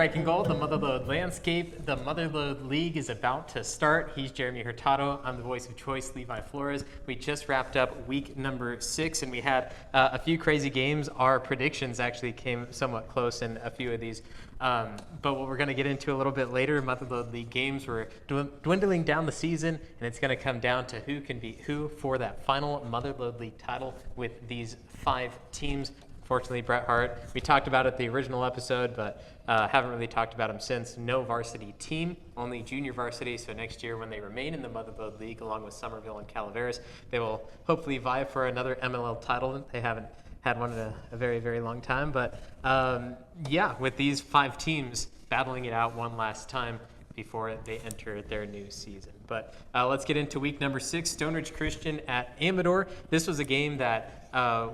Striking gold, the Mother Lode landscape. The Mother Lode League is about to start. He's Jeremy Hurtado. I'm the voice of choice, Levi Flores. We just wrapped up week number 6, and we had a few crazy games. Our predictions actually came somewhat close in a few of these. But what we're going to get into a little bit later, Mother Lode League games, we're dwindling down the season, and it's going to come down to who can beat who for that final Mother Lode League title with these 5 teams. Fortunately, Bret Hart, we talked about it the original episode, but haven't really talked about him since. No varsity team, only junior varsity. So next year, when they remain in the Mother Lode League, along with Somerville and Calaveras, they will hopefully vie for another MLL title. They haven't had one in a very, very long time. But yeah, with these 5 teams battling it out one last time before they enter their new season. But let's get into week number 6, Stone Ridge Christian at Amador. This was a game that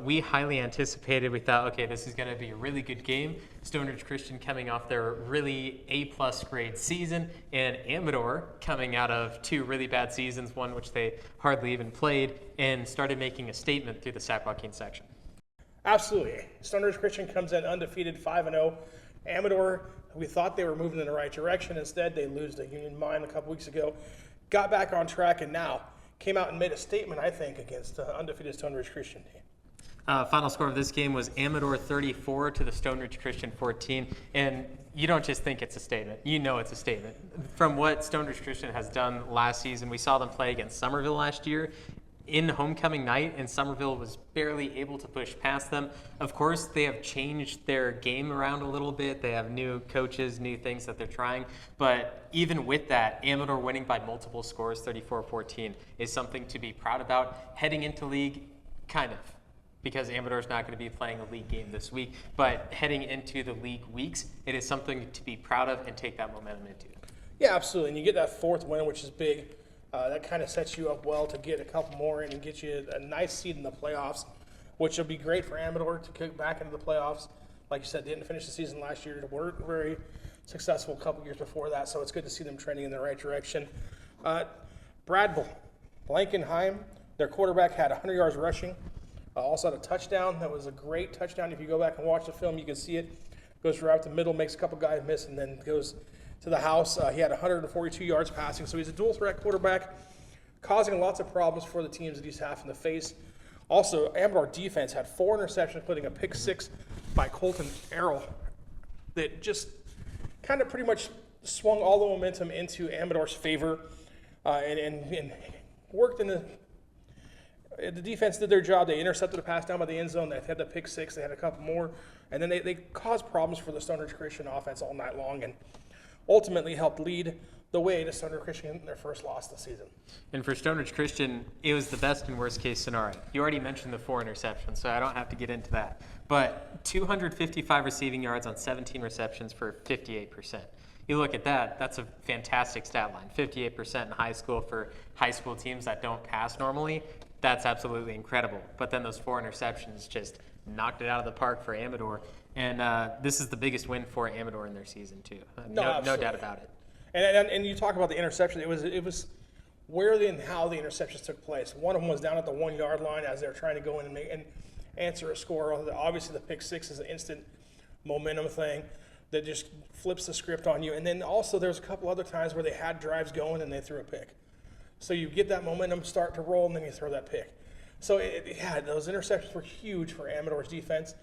we highly anticipated. We thought, okay, this is going to be a really good game. Stone Ridge Christian coming off their really A-plus grade season, and Amador coming out of 2 really bad seasons, one which they hardly even played, and started making a statement through the Sac Joaquin section. Absolutely. Stone Ridge Christian comes in undefeated 5-0. Amador, we thought they were moving in the right direction. Instead, they lose to Union Mine a couple weeks ago, got back on track, and now came out and made a statement, I think, against the undefeated Stone Ridge Christian team. Final score of this game was Amador 34 to the Stone Ridge Christian 14. And you don't just think it's a statement. You know it's a statement. From what Stone Ridge Christian has done last season, we saw them play against Somerville last year in homecoming night, and Somerville was barely able to push past them. Of course, they have changed their game around a little bit. They have new coaches, new things that they're trying. But even with that, Amador winning by multiple scores, 34-14, is something to be proud about. Heading into league, kind of, because Amador's not going to be playing a league game this week. But heading into the league weeks, it is something to be proud of and take that momentum into. Yeah, absolutely. And you get that 4th win, which is big. That kind of sets you up well to get a couple more in and get you a nice seed in the playoffs, which will be great for Amador to kick back into the playoffs. Like you said, they didn't finish the season last year. They weren't very successful a couple years before that, so it's good to see them trending in the right direction. Brad Blankenheim, their quarterback, had 100 yards rushing. Also had a touchdown. That was a great touchdown. If you go back and watch the film, you can see it. Goes right up the middle, makes a couple guys miss, and then goes to the house. He had 142 yards passing, so he's a dual threat quarterback, causing lots of problems for the teams that he's having to face. Also, Amador defense had 4 interceptions, including a pick 6 by Colton Errol that just kind of pretty much swung all the momentum into Amador's favor and worked in the defense did their job. They intercepted a pass down by the end zone. They had the pick 6. They had a couple more. And then they caused problems for the Stone Ridge Christian offense all night long and ultimately helped lead the way to Stone Ridge Christian in their first loss of the season. And for Stone Ridge Christian, it was the best and worst case scenario. You already mentioned the 4 interceptions, so I don't have to get into that. But 255 receiving yards on 17 receptions for 58%. You look at that, that's a fantastic stat line. 58% in high school for high school teams that don't pass normally. That's absolutely incredible. But then those 4 interceptions just knocked it out of the park for Amador. And this is the biggest win for Amador in their season, too. No doubt about it. And you talk about the interception. It was where and how the interceptions took place. One of them was down at the 1-yard line as they were trying to go in and answer a score. Obviously, the pick 6 is an instant momentum thing that just flips the script on you. And then also there's a couple other times where they had drives going and they threw a pick. So you get that momentum start to roll, and then you throw that pick. So, those interceptions were huge for Amador's defense.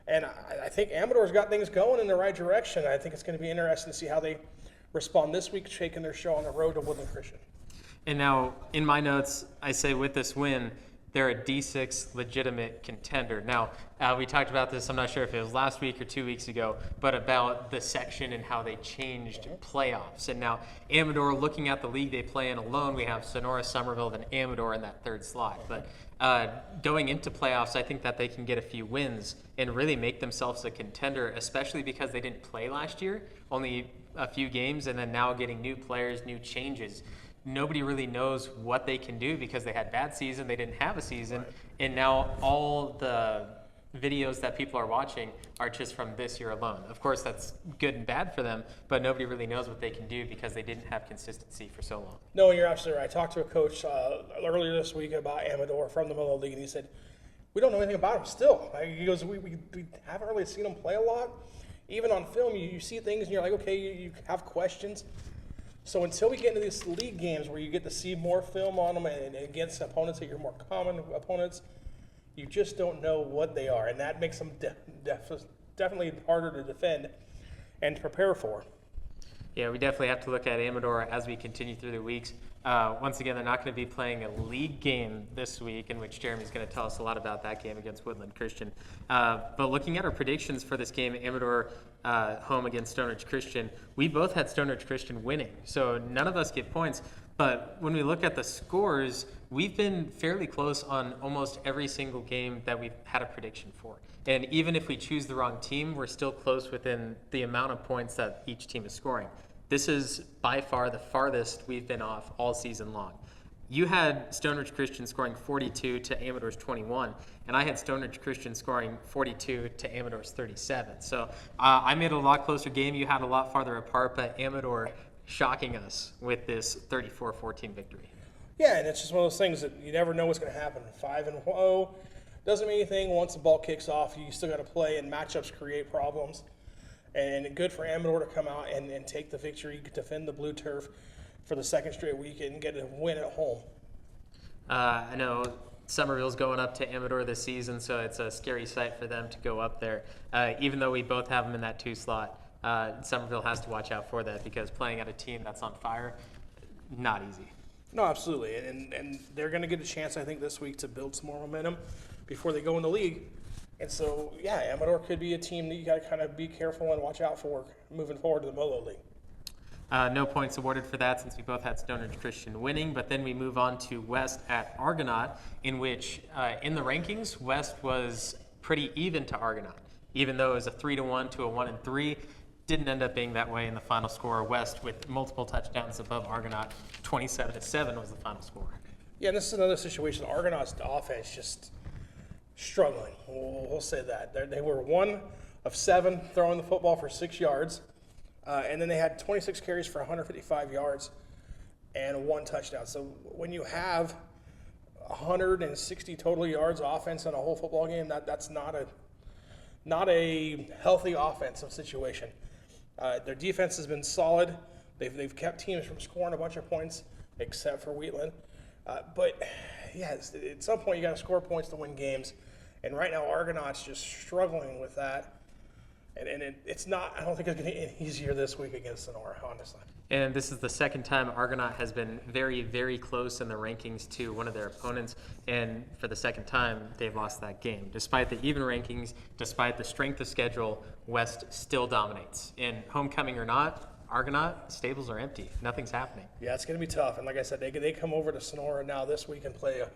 And I think Amador's got things going in the right direction. I think it's going to be interesting to see how they respond this week, shaking their show on the road to Woodland Christian. And now, in my notes, I say with this win, they're a D6 legitimate contender. Now, we talked about this, I'm not sure if it was last week or 2 weeks ago, but about the section and how they changed playoffs. And now, Amador, looking at the league they play in alone, we have Sonora, Somerville, and Amador in that 3rd slot. But going into playoffs, I think that they can get a few wins and really make themselves a contender, especially because they didn't play last year, only a few games, and then now getting new players, new changes. Nobody really knows what they can do because they had bad season, they didn't have a season, and now all the videos that people are watching are just from this year alone. Of course, that's good and bad for them, but nobody really knows what they can do because they didn't have consistency for so long. No, you're absolutely right. I talked to a coach earlier this week about Amador from the Molo League, and he said, we don't know anything about him still. He goes, we haven't really seen him play a lot. Even on film, you see things and you're like, okay, you have questions. So until we get into these league games where you get to see more film on them and against opponents that you're more common opponents, you just don't know what they are. And that makes them definitely harder to defend and prepare for. Yeah, we definitely have to look at Amador as we continue through the weeks. Once again, they're not going to be playing a league game this week, in which Jeremy's going to tell us a lot about that game against Woodland Christian. But looking at our predictions for this game, Amador home against Stone Ridge Christian, we both had Stone Ridge Christian winning, so none of us get points. But when we look at the scores, we've been fairly close on almost every single game that we've had a prediction for. And even if we choose the wrong team, we're still close within the amount of points that each team is scoring. This is by far the farthest we've been off all season long. You had Stone Ridge Christian scoring 42 to Amador's 21, and I had Stone Ridge Christian scoring 42 to Amador's 37. So I made a lot closer game. You had a lot farther apart, but Amador shocking us with this 34-14 victory. Yeah, and it's just one of those things that you never know what's going to happen. 5-0 doesn't mean anything once the ball kicks off. You still got to play, and matchups create problems. And good for Amador to come out and take the victory, defend the blue turf for the second straight week and get a win at home. I know Somerville's going up to Amador this season, so it's a scary sight for them to go up there. Even though we both have them in that 2 slot, Somerville has to watch out for that because playing at a team that's on fire, not easy. No, absolutely. And they're going to get a chance, I think, this week to build some more momentum before they go in the league. And so, yeah, Amador could be a team that you got to kind of be careful and watch out for moving forward to the Molo League. No points awarded for that since we both had Stone Ridge Christian winning, but then we move on to West at Argonaut, in which in the rankings, West was pretty even to Argonaut, even though it was a 3-1 to a 1-3. Didn't end up being that way in the final score. West with multiple touchdowns above Argonaut, 27-7 was the final score. Yeah, and this is another situation. Argonaut's offense just struggling. We'll say that. They were 1 of 7 throwing the football for 6 yards, and then they had 26 carries for 155 yards and 1 touchdown. So when you have 160 total yards offense in a whole football game, that's not a healthy offensive situation. Their defense has been solid. They've kept teams from scoring a bunch of points, except for Wheatland. But yeah, at some point you got to score points to win games, and right now Argonaut's just struggling with that. And it's not. I don't think it's going to get any easier this week against Sonora, honestly. And this is the second time Argonaut has been very, very close in the rankings to one of their opponents. And for the second time, they've lost that game. Despite the even rankings, despite the strength of schedule, West still dominates. And homecoming or not, Argonaut stables are empty. Nothing's happening. Yeah, it's going to be tough. And like I said, they come over to Sonora now this week and play a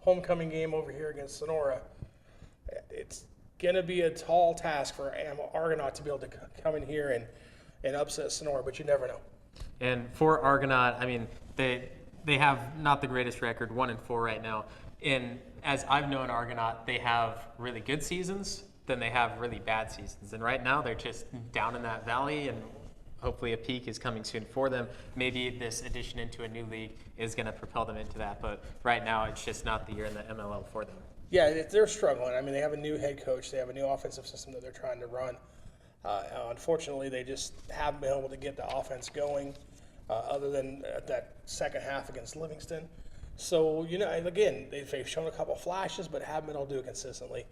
homecoming game over here against Sonora. It's going to be a tall task for Argonaut to be able to come in here and upset Sonora, but you never know. And for Argonaut, I mean, they have not the greatest record, 1-4 right now. And as I've known Argonaut, they have really good seasons, then they have really bad seasons. And right now, they're just down in that valley, and hopefully a peak is coming soon for them. Maybe this addition into a new league is going to propel them into that. But right now, it's just not the year in the MLL for them. Yeah, they're struggling. I mean, they have a new head coach. They have a new offensive system that they're trying to run. Unfortunately, they just haven't been able to get the offense going other than that second half against Livingston. So, again, they've shown a couple flashes, but haven't been able to do it consistently.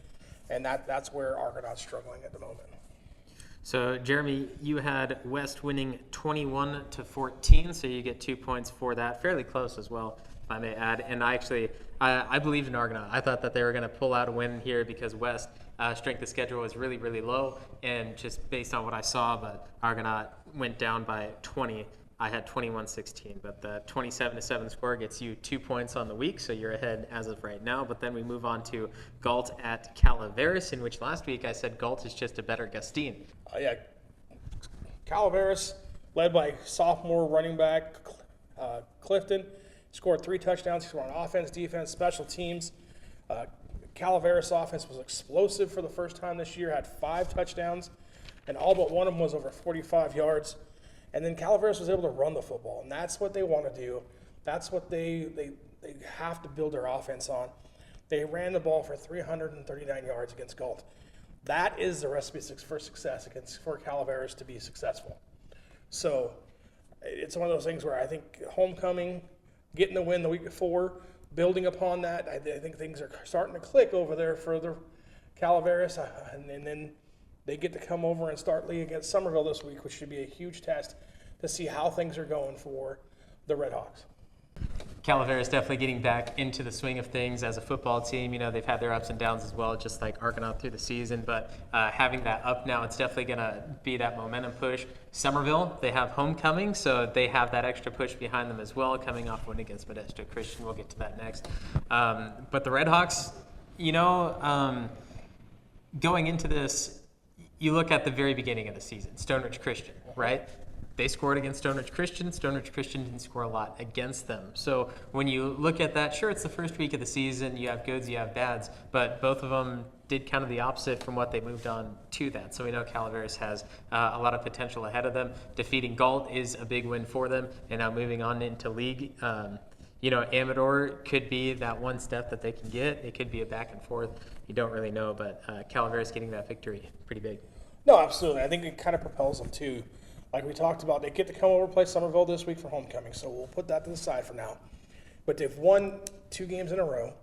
And that's where Argonaut's struggling at the moment. So, Jeremy, you had West winning 21-14, so you get 2 points for that. Fairly close as well, if I may add. And I believed in Argonaut. I thought that they were going to pull out a win here because West strength of schedule was really, really low. And just based on what I saw, but Argonaut went down by 20. I had 21-16, but the 27-7 score gets you 2 points on the week, so you're ahead as of right now. But then we move on to Galt at Calaveras, in which last week I said Galt is just a better Gustine. Yeah, Calaveras, led by sophomore running back Clifton, scored 3 touchdowns. He scored on offense, defense, special teams. Calaveras offense was explosive for the first time this year, had 5 touchdowns, and all but one of them was over 45 yards. And then Calaveras was able to run the football, and that's what they want to do. That's what they have to build their offense on. They ran the ball for 339 yards against Galt. That is the recipe for success for Calaveras to be successful. So it's one of those things where I think homecoming, getting the win the week before, building upon that, I think things are starting to click over there for the Calaveras, and then they get to come over and start league against Somerville this week, which should be a huge test to see how things are going for the Red Hawks. Calaveras definitely getting back into the swing of things as a football team. You know, they've had their ups and downs as well, just like Argonaut through the season. But having that up now, it's definitely going to be that momentum push. Somerville, they have homecoming, so they have that extra push behind them as well, coming off win against Modesto Christian. We'll get to that next. But the Red Hawks, you know, going into this, you look at the very beginning of the season, Stone Ridge Christian, right? They scored against Stone Ridge Christian. Stone Ridge Christian didn't score a lot against them. So when you look at that, sure, it's the first week of the season. You have goods, you have bads, but both of them did kind of the opposite from what they moved on to that. So we know Calaveras has a lot of potential ahead of them. Defeating Galt is a big win for them, and now moving on into league. You know, Amador could be that one step that they can get. It could be a back and forth. You don't really know, but Calaveras getting that victory, pretty big. No, absolutely. I think it kind of propels them too. Like we talked about, they get to come over and play Somerville this week for homecoming, so we'll put that to the side for now. But they've won 2 games in a row.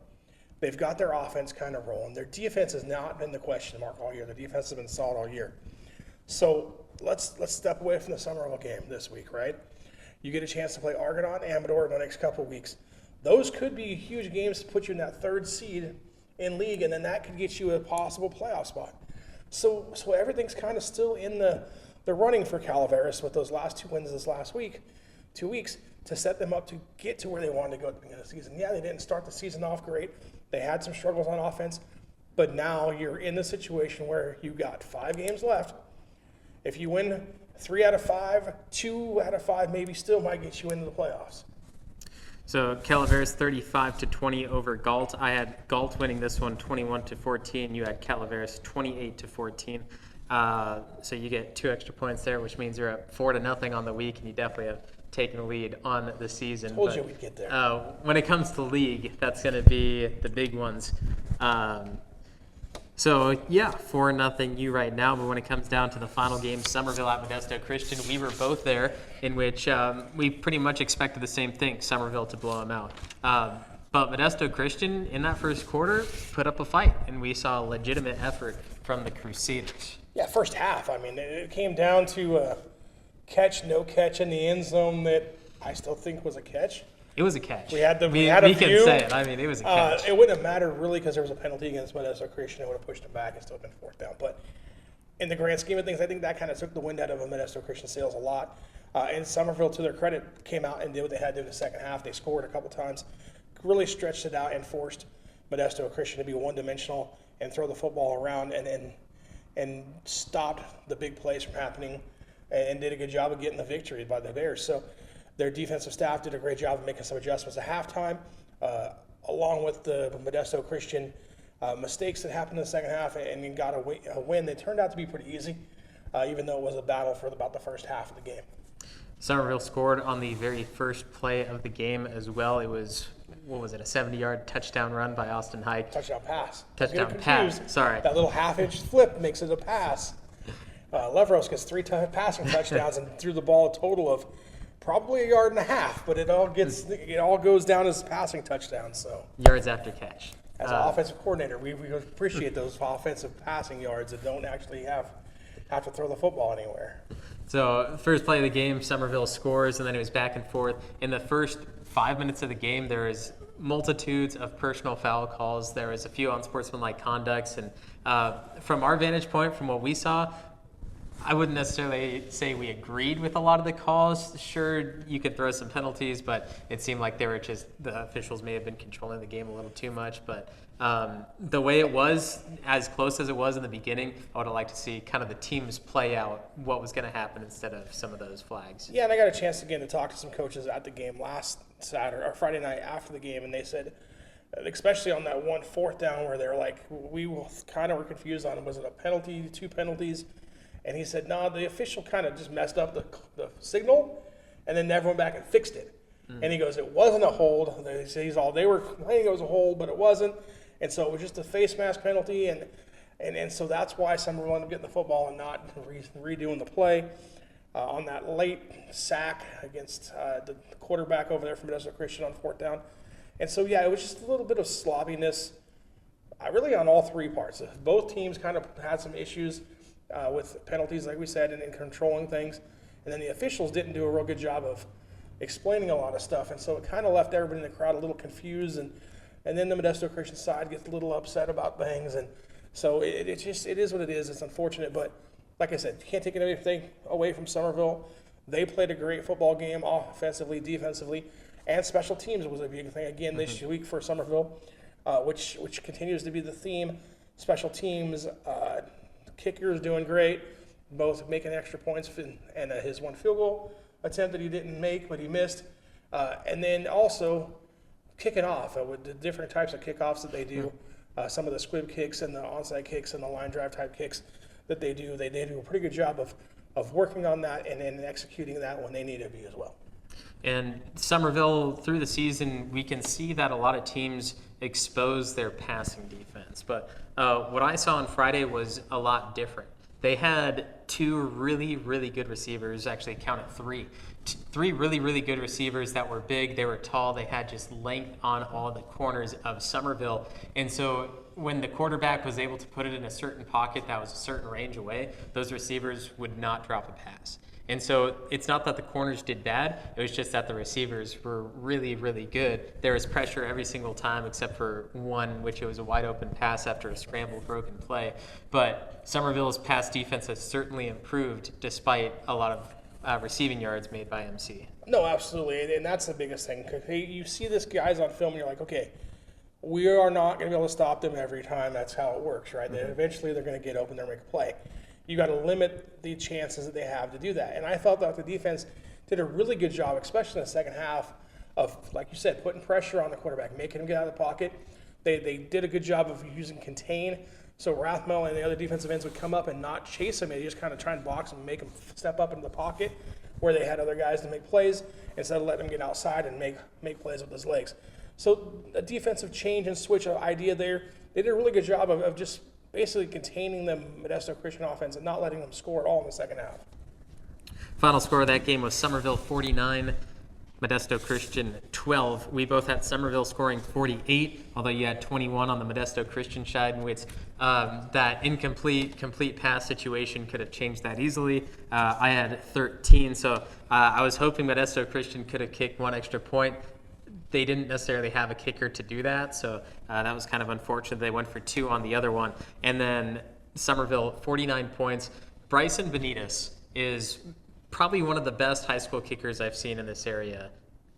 They've got their offense kind of rolling. Their defense has not been the question mark all year. Their defense has been solid all year. So let's step away from the Somerville game this week, right? You get a chance to play Argonaut and Amador in the next couple of weeks. Those could be huge games to put you in that 3rd seed in league, and then that could get you a possible playoff spot. So everything's kind of still in the running for Calaveras with those last 2 wins this last week, 2 weeks, to set them up to get to where they wanted to go at the beginning of the season. Yeah, they didn't start the season off great. They had some struggles on offense, but now you're in the situation where you got 5 games left. If you win 3 out of 5, 2 out of 5 maybe still might get you into the playoffs. So Calaveras 35-20 over Galt. I had Galt winning this one 21-14. You had Calaveras 28-14. So you get 2 extra points there, which means you're up 4-0 on the week, and you definitely have taken the lead on the season. Told you we'd get there. When it comes to league, that's going to be the big ones. So yeah, 4-0 you right now, but when it comes down to the final game, Somerville at Modesto Christian, we were both there, in which we pretty much expected the same thing, Somerville to blow them out. But Modesto Christian, in that first quarter, put up a fight, and we saw a legitimate effort from the Crusaders. Yeah, first half. I mean, it came down to a catch, no catch in the end zone that I still think was a catch. It was a catch. We had a we view. can say it. I mean, it was a catch. It wouldn't have mattered really because there was a penalty against Modesto Christian. It would have pushed him back and still been 4th down. But in the grand scheme of things, I think that kind of took the wind out of Modesto Christian sails a lot. And Somerville, to their credit, came out and did what they had to do in the second half. They scored a couple times, really stretched it out and forced Modesto Christian to be one-dimensional and throw the football around and stopped the big plays from happening and did a good job of getting the victory by the Bears. So their defensive staff did a great job of making some adjustments at halftime, along with the Modesto Christian mistakes that happened in the second half, and got a win that turned out to be pretty easy, even though it was a battle for about the first half of the game. Somerville scored on the very first play of the game as well. It was, what was it, a 70-yard touchdown run by Austin Hike. Touchdown pass. Touchdown pass, sorry. That little half-inch flip makes it a pass. Leveros gets 3 passing touchdowns and threw the ball a total of probably 1.5 yards, but it all goes down as passing touchdowns. So yards after catch. As an offensive coordinator, we appreciate those offensive passing yards that don't actually have to throw the football anywhere. So first play of the game, Somerville scores, and then it was back and forth. In the first 5 minutes of the game, there was multitudes of personal foul calls. There was a few unsportsmanlike conducts, and from our vantage point, from what we saw, I wouldn't necessarily say we agreed with a lot of the calls. Sure, you could throw some penalties, but it seemed like the officials may have been controlling the game a little too much. But the way it was, as close as it was in the beginning, I would have liked to see kind of the teams play out what was going to happen instead of some of those flags. Yeah, and I got a chance again to talk to some coaches at the game last Saturday or Friday night after the game, and they said especially on that 4th down where they're like, we kind of were confused on, was it a penalty, 2 penalties? And he said, no, the official kind of just messed up the signal and then never went back and fixed it. And he goes, it wasn't a hold. They were complaining it was a hold, but it wasn't. And so it was just a face mask penalty. And so that's why Somerville ended up getting the football and not redoing the play on that late sack against the quarterback over there from Modesto Christian on 4th down. And so, yeah, it was just a little bit of sloppiness, really on all 3 parts. Both teams kind of had some issues with penalties, like we said, and in controlling things. And then the officials didn't do a real good job of explaining a lot of stuff. And so it kind of left everybody in the crowd a little confused. And then the Modesto Christian side gets a little upset about things. And so it is what it is. It's unfortunate. But like I said, you can't take anything away from Somerville. They played a great football game offensively, defensively. And special teams was a big thing again this week for Somerville, which continues to be the theme. Special teams, kickers doing great, both making extra points and his 1 field goal attempt that he didn't make but he missed, and then also kicking off with the different types of kickoffs that they do. Some of the squib kicks and the onside kicks and the line drive type kicks that they do. They do a pretty good job of working on that and then executing that when they need to be as well. And Somerville, through the season, we can see that a lot of teams expose their passing defense. But what I saw on Friday was a lot different. They had 2 really, really good receivers, actually counted 3. 3 really, really good receivers that were big. They were tall. They had just length on all the corners of Somerville. And so when the quarterback was able to put it in a certain pocket that was a certain range away, those receivers would not drop a pass. And so it's not that the corners did bad, it was just that the receivers were really, really good. There was pressure every single time except for one, which it was a wide open pass after a scrambled broken play. But Somerville's pass defense has certainly improved despite a lot of receiving yards made by MC. No, absolutely, and that's the biggest thing. You see this guys on film, and you're like, okay, we are not going to be able to stop them every time. That's how it works, right? Eventually they're going to get open, they're going to make a play. You got to limit the chances that they have to do that. And I felt that the defense did a really good job, especially in the second half, of, like you said, putting pressure on the quarterback, making him get out of the pocket. They did a good job of using contain. So Rathmel and the other defensive ends would come up and not chase him. They just kind of try and box him and make him step up into the pocket where they had other guys to make plays instead of letting him get outside and make plays with his legs. So a defensive change and switch of idea there. They did a really good job of just basically containing the Modesto Christian offense and not letting them score at all in the second half. Final score of that game was Somerville 49, Modesto Christian 12. We both had Somerville scoring 48, although you had 21 on the Modesto Christian side, in which that complete pass situation could have changed that easily. I had 13, so I was hoping Modesto Christian could have kicked 1 extra point. They didn't necessarily have a kicker to do that, so that was kind of unfortunate. They went for 2 on the other one. And then Somerville, 49 points. Bryson Benitez is probably one of the best high school kickers I've seen in this area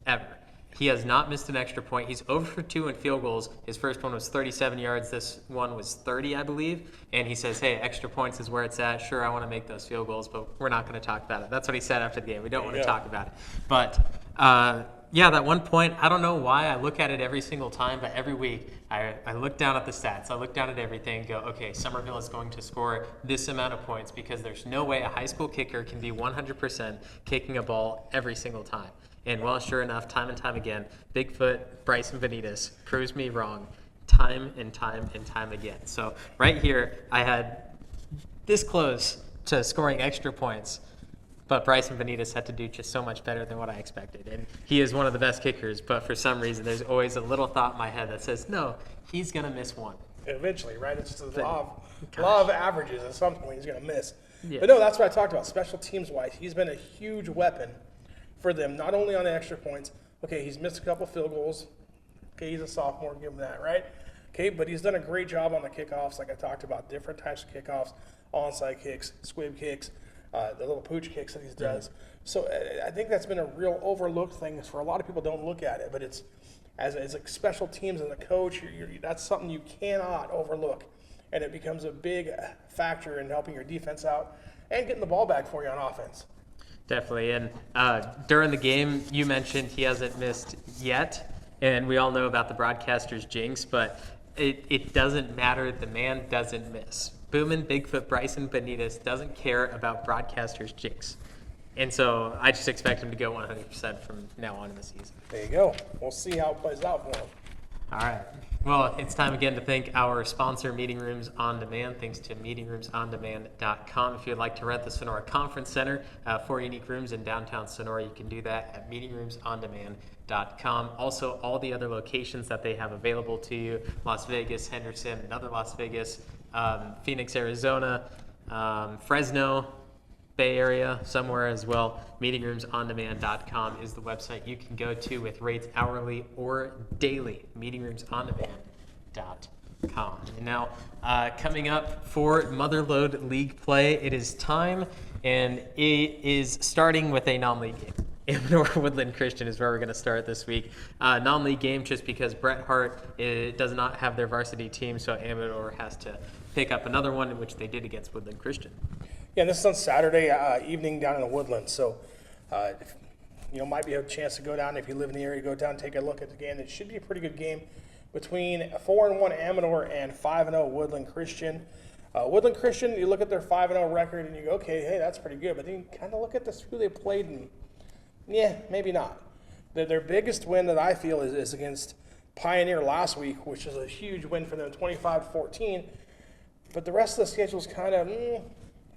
ever. He has not missed an extra point. He's over for 2 in field goals. His first one was 37 yards. This one was 30, I believe. And he says, hey, extra points is where it's at. Sure, I want to make those field goals, but we're not going to talk about it. That's what he said after the game. We don't want to talk about it. But yeah, that 1 point, I don't know why I look at it every single time, but every week I look down at the stats. I look down at everything and go, okay, Somerville is going to score this amount of points because there's no way a high school kicker can be 100% kicking a ball every single time. And well, sure enough, time and time again, Bigfoot Bryson Benitez proves me wrong time and time and time again. So right here, I had this close to scoring extra points, but Bryson Benitez had to do just so much better than what I expected. And he is one of the best kickers, but for some reason, there's always a little thought in my head that says, no, he's going to miss one. Eventually, right? It's just the law of averages. At some point, he's going to miss. Yeah. But no, that's what I talked about. Special teams-wise, he's been a huge weapon for them, not only on the extra points. Okay, he's missed a couple field goals. Okay, he's a sophomore, give him that, right? Okay, but he's done a great job on the kickoffs, like I talked about, different types of kickoffs, onside kicks, squib kicks, the little pooch kicks that he does. So I think that's been a real overlooked thing. For a lot of people don't look at it, but it's as like special teams and a coach, that's something you cannot overlook, and it becomes a big factor in helping your defense out and getting the ball back for you on offense. Definitely. And during the game, you mentioned he hasn't missed yet. And we all know about the broadcaster's jinx, but it doesn't matter. The man doesn't miss. Boomin' Bigfoot Bryson Benitez doesn't care about broadcaster's jinx. And so I just expect him to go 100% from now on in the season. There you go. We'll see how it plays out for him. All right. Well, it's time again to thank our sponsor, Meeting Rooms On Demand. Thanks to meetingroomsondemand.com. If you'd like to rent the Sonora Conference Center, 4 unique rooms in downtown Sonora, you can do that at meetingroomsondemand.com. Also, all the other locations that they have available to you: Las Vegas, Henderson, another Las Vegas, Phoenix, Arizona, Fresno, Bay Area, somewhere as well. Meetingroomsondemand.com is the website you can go to with rates hourly or daily. Meetingroomsondemand.com. And now, coming up for Mother Lode League play, it is time, and it is starting with a non-league game. Amador Woodland Christian is where we're going to start this week. Non-league game just because Bret Hart does not have their varsity team, so Amador has to pick up another one, which they did against Woodland Christian. Yeah, this is on Saturday evening down in the Woodlands. So, might be a chance to go down if you live in the area. Go down, and take a look at the game. It should be a pretty good game between 4-1 Amador and 5-0 Woodland Christian. Woodland Christian, you look at their 5-0 record and you go, okay, hey, that's pretty good. But then you kind of look at who they played, and yeah, maybe not. Their biggest win that I feel is against Pioneer last week, which is a huge win for them, 25-14. But the rest of the schedule is kind of.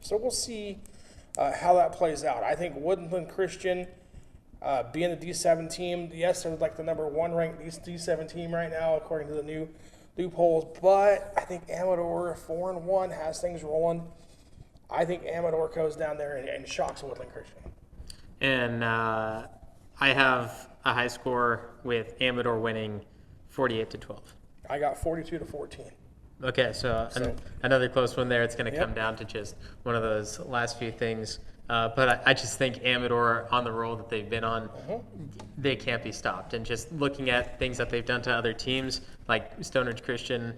So we'll see how that plays out. I think Woodland Christian, being the D7 team, yes, they're like the number 1 ranked D7 team right now, according to the new polls. But I think Amador, 4-1, has things rolling. I think Amador goes down there and shocks Woodland Christian. And I have a high score with Amador winning 48-12. I got 42-14. Okay, so another close one there. It's going to come down to just one of those last few things. But I just think Amador, on the roll that they've been on, they can't be stopped. And just looking at things that they've done to other teams, like Stone Ridge Christian,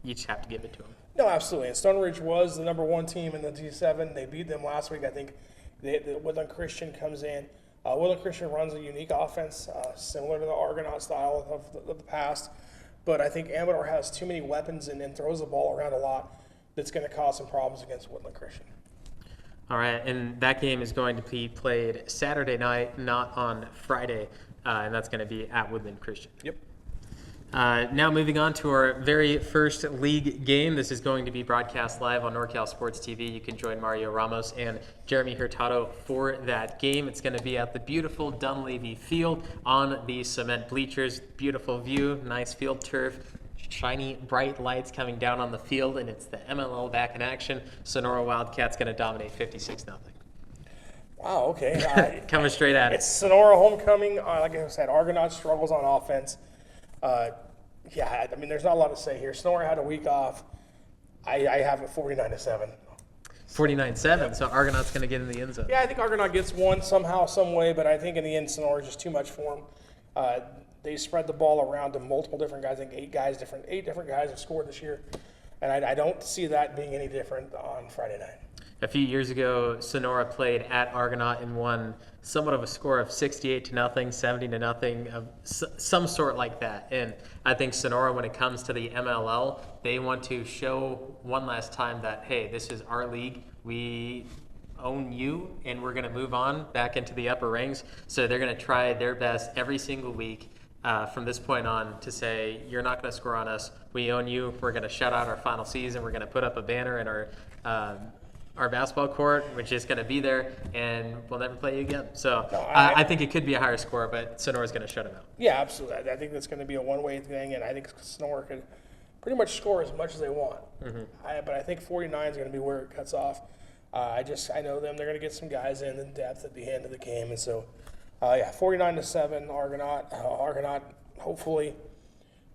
you just have to give it to them. No, absolutely. And Stone Ridge was the number 1 team in the D7. They beat them last week. I think the Woodland Christian comes in. Woodland Christian runs a unique offense, similar to the Argonaut style of the past. But I think Amador has too many weapons and throws the ball around a lot that's going to cause some problems against Woodland Christian. All right, and that game is going to be played Saturday night, not on Friday, and that's going to be at Woodland Christian. Yep. Now moving on to our very first league game. This is going to be broadcast live on NorCal Sports TV. You can join Mario Ramos and Jeremy Hurtado for that game. It's going to be at the beautiful Dunleavy Field on the cement bleachers. Beautiful view, nice field turf, shiny, bright lights coming down on the field, and it's the MLL back in action. Sonora Wildcats going to dominate 56-0. Wow, okay. Coming straight at it. It's Sonora homecoming. Like I said, Argonaut struggles on offense. There's not a lot to say here. Sonora had a week off. I have it 49-7. 49-7, so Argonaut's going to get in the end zone. Yeah, I think Argonaut gets one somehow, some way, but I think in the end, Sonora is just too much for them. They spread the ball around to multiple different guys. I think 8 different guys have scored this year, and I don't see that being any different on Friday night. A few years ago, Sonora played at Argonaut and won somewhat of a score of 68-0, 70-0, of some sort like that. And I think Sonora, when it comes to the MLL, they want to show one last time that, hey, this is our league. We own you, and we're going to move on back into the upper ranks. So they're going to try their best every single week from this point on to say, you're not going to score on us. We own you. We're going to shut out our final season. We're going to put up a banner in our basketball court, which is going to be there, and we'll never play you again. So I think it could be a higher score, but Sonora's going to shut them out. Yeah, absolutely. I think that's going to be a one-way thing, and I think Sonora could pretty much score as much as they want. But I think 49 is going to be where it cuts off. I know them. They're going to get some guys in depth at the end of the game, and so 49-7 Argonaut. Argonaut hopefully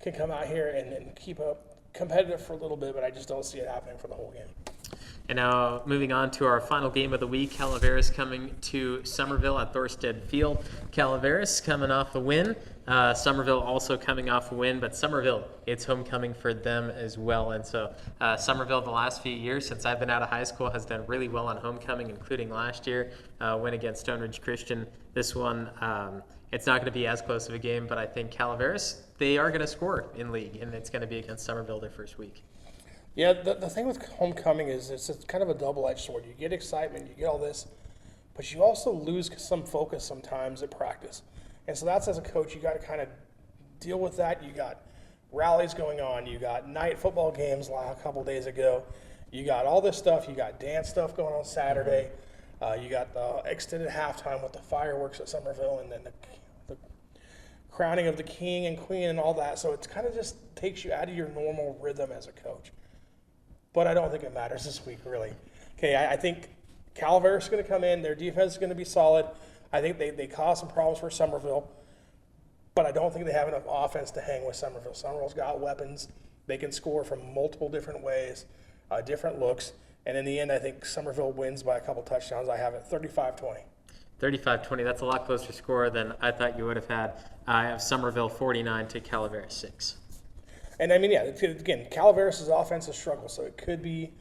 can come out here and keep up competitive for a little bit, but I just don't see it happening for the whole game. And now moving on to our final game of the week, Calaveras coming to Somerville at Thorstead Field. Calaveras coming off a win Somerville also coming off a win, but Somerville, it's homecoming for them as well. And so Somerville, the last few years since I've been out of high school, has done really well on homecoming, including last year, win against Stone Ridge Christian. This one, it's not going to be as close of a game, but I think Calaveras, they are going to score in league, and it's going to be against Somerville their first week. Yeah, the thing with homecoming is it's kind of a double-edged sword. You get excitement, you get all this, but you also lose some focus sometimes at practice. And so that's, as a coach, you got to kind of deal with that. You got rallies going on. You got night football games a couple days ago. You got all this stuff. You got dance stuff going on Saturday. You got the extended halftime with the fireworks at Somerville, and then the crowning of the king and queen and all that. So it kind of just takes you out of your normal rhythm as a coach. But I don't think it matters this week, really. Okay, I think Calaveras is going to come in. Their defense is going to be solid. I think they caused some problems for Somerville, but I don't think they have enough offense to hang with Somerville. Somerville's got weapons. They can score from multiple different ways, different looks. And in the end, I think Somerville wins by a couple touchdowns. I have it 35-20. 35-20, that's a lot closer score than I thought you would have had. I have Somerville 49 to Calaveras 6. And I mean, yeah, again, Calaveras' offense has struggled, so it could be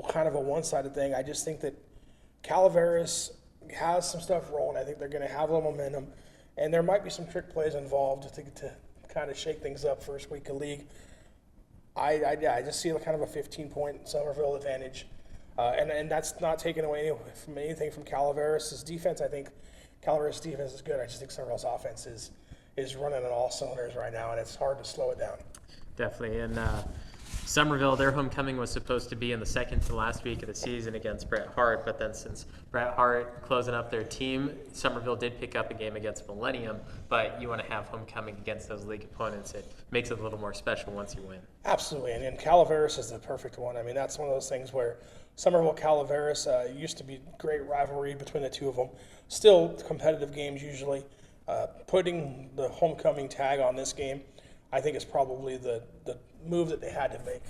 kind of a one-sided thing. I just think that Calaveras has some stuff rolling. I think they're going to have a little momentum, and there might be some trick plays involved to kind of shake things up first week of league. I just see kind of a 15-point Somerville advantage, and that's not taking away from anything from Calaveras' defense. I think Calaveras' defense is good. I just think Somerville's offense is running on all cylinders right now, and it's hard to slow it down. Definitely, and Somerville, their homecoming was supposed to be in the second to last week of the season against Bret Hart, but then since Bret Hart closing up their team, Somerville did pick up a game against Millennium, but you want to have homecoming against those league opponents. It makes it a little more special once you win. Absolutely, and Calaveras is the perfect one. I mean, that's one of those things where Somerville-Calaveras used to be great rivalry between the two of them. Still competitive games usually. Putting the homecoming tag on this game, I think, is probably the move that they had to make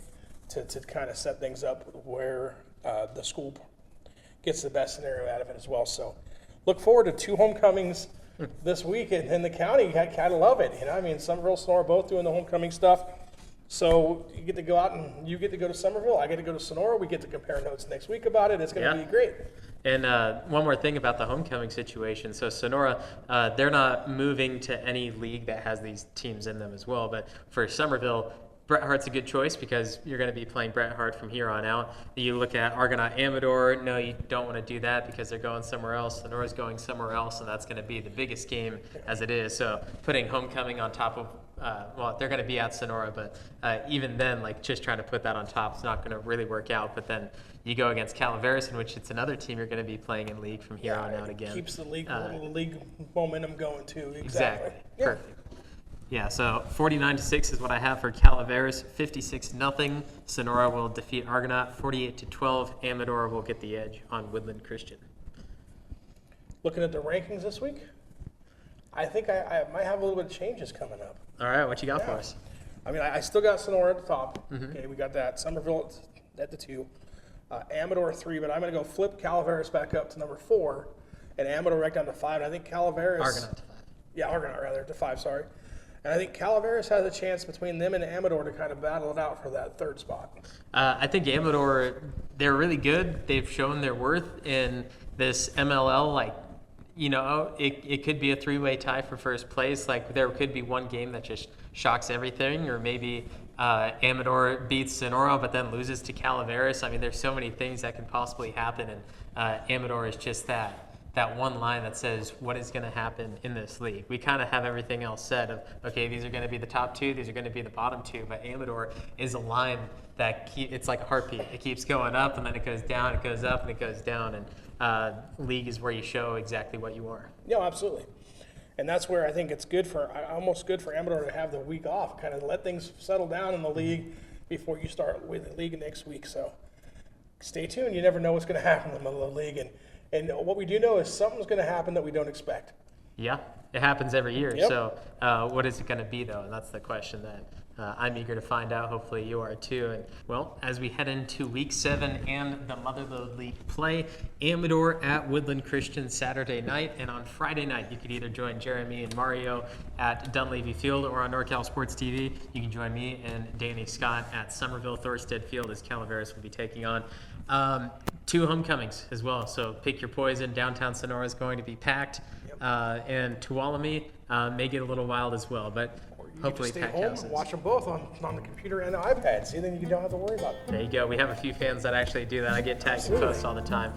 to kind of set things up where the school gets the best scenario out of it as well. So look forward to 2 homecomings this week in the county. You kind of love it. You know, I mean, Somerville, Sonora both doing the homecoming stuff. So you get to go out and you get to go to Somerville. I get to go to Sonora. We get to compare notes next week about it. It's going to be great. And one more thing about the homecoming situation. So Sonora, they're not moving to any league that has these teams in them as well. But for Somerville, Bret Hart's a good choice because you're going to be playing Bret Hart from here on out. You look at Argonaut Amador. No, you don't want to do that because they're going somewhere else. Sonora's going somewhere else, and that's going to be the biggest game as it is. So putting homecoming on top of well, they're going to be at Sonora, but even then, like just trying to put that on top is not going to really work out. But then you go against Calaveras, in which it's another team you're going to be playing in league from here on out again. Keeps the league momentum going too. Exactly. Perfect. Yeah, so 49-6 is what I have for Calaveras. 56-0. Sonora will defeat Argonaut. 48-12. Amador will get the edge on Woodland Christian. Looking at the rankings this week, I think I might have a little bit of changes coming up. All right, what you got for us? I mean, I still got Sonora at the top. Okay, we got that. Somerville at the 2. Amador 3, but I'm going to go flip Calaveras back up to number 4, and Amador right down to 5. And I think Calaveras... Argonaut to 5. Yeah, Argonaut rather, to 5, sorry. And I think Calaveras has a chance between them and Amador to kind of battle it out for that 3rd spot. I think Amador, they're really good. They've shown their worth in this MLL. Like, you know, it could be a 3-way tie for first place. Like, there could be one game that just shocks everything, or maybe Amador beats Sonora but then loses to Calaveras. I mean, there's so many things that can possibly happen, and Amador is just that one line that says what is going to happen in this league. We kind of have everything else said of, okay, these are going to be the top 2, these are going to be the bottom 2, but Amador is a line that it's like a heartbeat. It keeps going up, and then it goes down, it goes up, and it goes down, and league is where you show exactly what you are. Yeah, absolutely. And that's where I think it's almost good for Amador to have the week off, kind of let things settle down in the league before you start with the league next week. So stay tuned. You never know what's going to happen in the middle of the league. And what we do know is something's going to happen that we don't expect. Yeah, it happens every year. Yep. So what is it going to be, though? And that's the question I'm eager to find out. Hopefully you are too. And well, as we head into week 7 and the Mother Lode League play, Amador at Woodland Christian Saturday night, and on Friday night you could either join Jeremy and Mario at Dunleavy Field or on NorCal Sports TV. You can join me and Danny Scott at Somerville Thorstead Field as Calaveras will be taking on 2 homecomings as well. So pick your poison. Downtown Sonora is going to be packed, and Tuolumne may get a little wild as well, but hopefully stay packed home houses. and watch them both on the computer and the iPad. See, then you don't have to worry about it. There you go. We have a few fans that actually do that. I get tagged in posts all the time.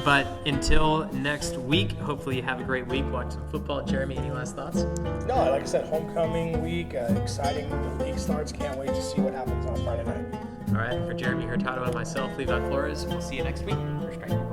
But until next week, hopefully you have a great week. Watch some football. Jeremy, any last thoughts? No, like I said, homecoming week, exciting. The league starts. Can't wait to see what happens on Friday night. All right. For Jeremy Hurtado and myself, Levi Flores, we'll see you next week. First Strike.